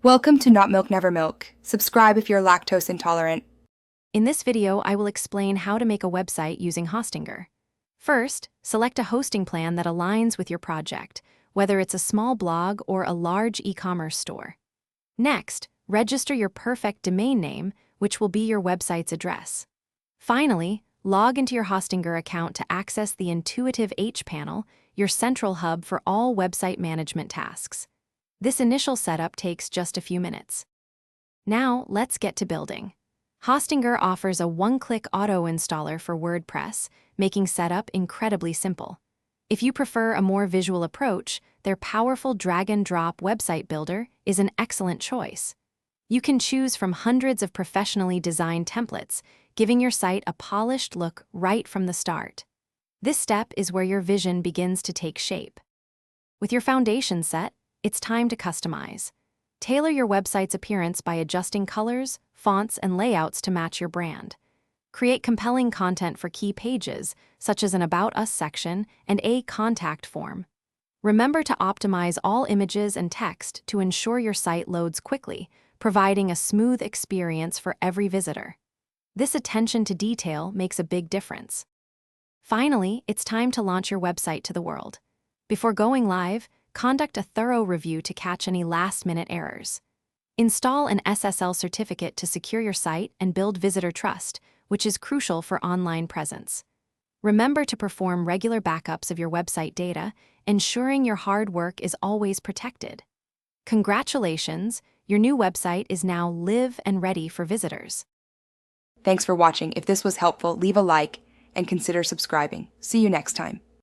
Welcome to Not Milk Never Milk. Subscribe if you're lactose intolerant. In this video, I will explain how to make a website using Hostinger. First, select a hosting plan that aligns with your project, whether it's a small blog or a large e-commerce store. Next, register your perfect domain name, which will be your website's address. Finally, log into your Hostinger account to access the intuitive H panel, your central hub for all website management tasks. This initial setup takes just a few minutes. Now, let's get to building. Hostinger offers a one-click auto-installer for WordPress, making setup incredibly simple. If you prefer a more visual approach, their powerful drag-and-drop website builder is an excellent choice. You can choose from hundreds of professionally designed templates, giving your site a polished look right from the start. This step is where your vision begins to take shape. With your foundation set, it's time to customize. Tailor your website's appearance by adjusting colors, fonts, and layouts to match your brand. Create compelling content for key pages, such as an About Us section and a contact form. Remember to optimize all images and text to ensure your site loads quickly, providing a smooth experience for every visitor. This attention to detail makes a big difference. Finally, it's time to launch your website to the world. Before going live, conduct a thorough review to catch any last-minute errors. Install an SSL certificate to secure your site and build visitor trust, which is crucial for online presence. Remember to perform regular backups of your website data, ensuring your hard work is always protected. Congratulations, your new website is now live and ready for visitors. Thanks for watching. If this was helpful, leave a like and consider subscribing. See you next time.